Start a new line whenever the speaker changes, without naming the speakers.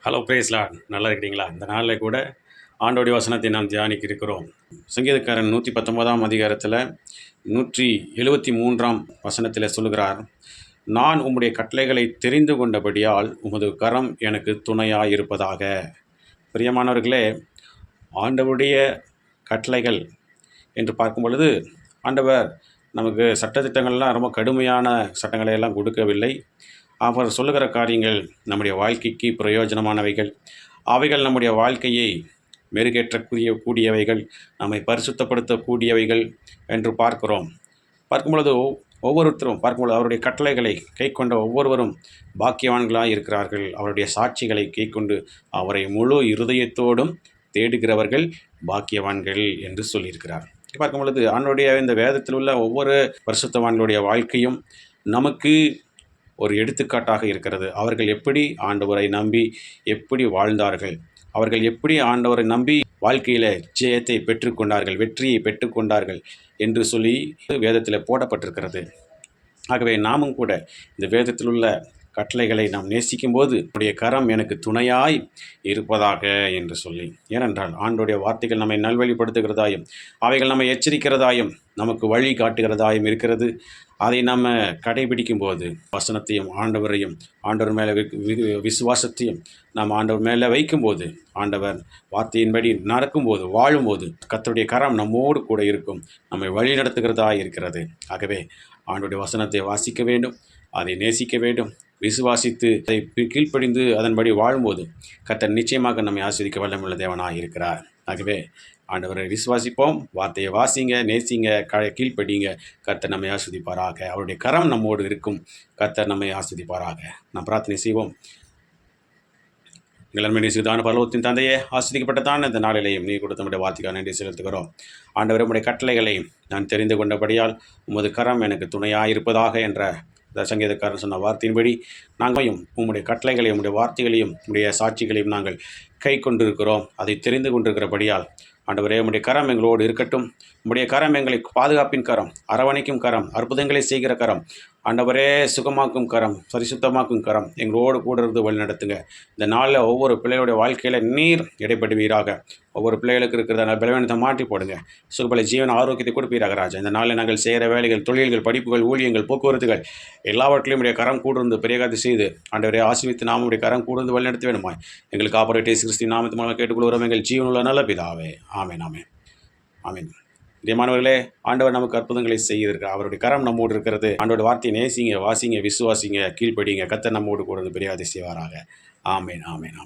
Hello பிரேஸ்லாட், நல்லா இருக்கிறீங்களா? இந்த நாளில் கூட ஆண்டோடைய வசனத்தை நாம் தியானிக்க இருக்கிறோம். சங்கீதக்காரன் 119ஆம் அதிகாரத்தில் 173ஆம் வசனத்தில் சொல்லுகிறார், நான் உம்முடைய கட்டளைகளை தெரிந்து கொண்டபடியால் உமது கரம் எனக்கு துணையாக இருப்பதாக. பிரியமானவர்களே, ஆண்டவருடைய கட்டளைகள் என்று பார்க்கும் பொழுது ஆண்டவர் நமக்கு சட்டத்திட்டங்கள்லாம் ரொம்ப கடுமையான சட்டங்களை எல்லாம் கொடுக்கவில்லை. அவர் சொல்லுகிற காரியங்கள் நம்முடைய வாழ்க்கைக்கு பிரயோஜனமானவைகள். அவைகள் நம்முடைய வாழ்க்கையை மெருகேற்றக்கூடியவைகள், நம்மை பரிசுத்தப்படுத்தக்கூடியவைகள் என்று பார்க்கும் பொழுது ஒவ்வொருத்தரும் பார்க்கும்பொழுது அவருடைய கட்டளைகளை கைக்கொண்ட ஒவ்வொருவரும் பாக்கியவான்களாக இருக்கிறார்கள். அவருடைய சாட்சிகளை கைக்கொண்டு அவரை முழு இருதயத்தோடும் தேடுகிறவர்கள் பாக்கியவான்கள் என்று சொல்லியிருக்கிறார். பார்க்கும் பொழுது ஆண்டவருடைய இந்த வேதத்தில் உள்ள ஒவ்வொரு பரிசுத்தவான்களுடைய வாழ்க்கையும் நமக்கு ஒரு எடுத்துக்காட்டாக இருக்கிறது. அவர்கள் எப்படி ஆண்டவரை நம்பி எப்படி வாழ்ந்தார்கள், அவர்கள் எப்படி ஆண்டவரை நம்பி வாழ்க்கையில் ஜெயத்தை பெற்றுக்கொண்டார்கள், வெற்றியை பெற்றுக்கொண்டார்கள் என்று சொல்லி வேதத்தில் போடப்பட்டிருக்கிறது. ஆகவே நாமும் கூட இந்த வேதத்தில் உள்ள கட்டளைகளை நாம் நேசிக்கும் போது என்னுடைய கரம் எனக்கு துணையாய் இருப்பதாக என்று சொல்லி, ஏனென்றால் ஆண்டோடைய வார்த்தைகள் நம்மை நல்வழிப்படுத்துகிறதாயும் அவைகள் நம்மை எச்சரிக்கிறதாயும் நமக்கு வழி காட்டுகிறதாயும் இருக்கிறது. அதை நம்ம கடைபிடிக்கும் போது வசனத்தையும் ஆண்டவர் மேலே விசுவாசத்தையும் நாம் ஆண்டவர் மேலே வைக்கும்போது, ஆண்டவர் வார்த்தையின்படி நடக்கும்போது வாழும்போது கர்த்தருடைய கரம் நம்மோடு கூட இருக்கும், நம்மை வழி நடத்துகிறதா இருக்கிறது. ஆகவே ஆண்டவருடைய வசனத்தை வாசிக்க வேண்டும், அதை நேசிக்க வேண்டும், விசுவாசித்து அதை கீழ்ப்படிந்து அதன்படி வாழும்போது கர்த்தர் நிச்சயமாக நம்மை ஆஸ்வதிக்க வல்லமுள்ள தேவனாக இருக்கிறார். ஆகவே ஆண்டவரை விசுவாசிப்போம், வார்த்தையை வாசிங்க, நேசிங்க, கீழ்ப்படிங்க. கர்த்தர் நம்மை ஆஸ்வதிப்பாராக. அவருடைய கரம் நம்மோடு இருக்கும். கர்த்தர் நம்மை ஆஸ்வதிப்பாராக. நாம் பிரார்த்தனை செய்வோம். எங்கள் சிதான பரலோகத்தின் தந்தையே, ஆஸ்வதிக்கப்பட்டதான இந்த நாளிலேயும் நீ கொடுத்த நம்முடைய வார்த்தைக்காக நன்றி செலுத்துகிறோம். ஆண்டவர் உம்முடைய கட்டளைகளை நான் தெரிந்து கொண்டபடியால் உமது கரம் எனக்கு துணையாக இருப்பதாக என்ற சங்கீதக்காரன் சொன்ன வார்த்தையின்படி நாங்களும் உம்முடைய கட்டளைகளையும் உம்முடைய வார்த்தைகளையும் உம்முடைய சாட்சிகளையும் நாங்கள் கை கொண்டிருக்கிறோம். அதை தெரிந்து கொண்டிருக்கிறபடியால் ஆண்டவரே, உம்முடைய கரம் எங்களோடு இருக்கட்டும். உம்முடைய கரம் எங்களை பாதுகாப்பின் கரம், அரவணைக்கும் கரம், அற்புதங்களை செய்கிற கரம், ஆண்டவரே சுகமாக்கும் கரம், பரிசுத்தமாக்கும் கரம் எங்களோடு கூட இருந்து வழி நடத்துங்க. இந்த நாளில் ஒவ்வொரு பிள்ளைகளுடைய வாழ்க்கையில் நீர் இடைப்படுவீராக. ஒவ்வொரு பிள்ளைகளுக்கு இருக்கிறத பலவீனத்தை மாற்றி போடுங்க. சுகபல ஜீவன ஆரோக்கியத்தை கொடுப்பீராக ராஜா. இந்த நாளில் நாங்கள் செய்கிற வேலைகள், தொழில்கள், படிப்புகள், ஊழியங்கள், போக்குவரத்துகள் எல்லாவற்றிலையும் உடைய கரம் கூடிருந்து பெரியகாதி செய்து ஆண்டவரே ஆசீர்வதித்து நாமுடைய கரம் கூடிருந்து வழி நடத்த வேண்டுமாய் எங்களுக்கு ஆபரேட் இயேசு கிறிஸ்துவின் நாமத்து மூலமாக கேட்டுக்கொள்கிறோம் எங்கள் ஜீவனுள்ள நல்ல பிதாவே. ஆமென், ஆமென், ஆமென். பிரியமானவர்களே, ஆண்டவர் நமக்கு அற்புதங்களை செய்திருக்கிறார். அவருடைய கரம் நம்மோடு இருக்கிறது. ஆண்டோட வார்த்தையை நேசிங்க, வாசிங்க, விசுவாசிங்க, கீழ்ப்படிங்க. கர்த்தர் நம்மோடு கூட பெரியாதை செய்வாராக. ஆமென், ஆமென், ஆமென்.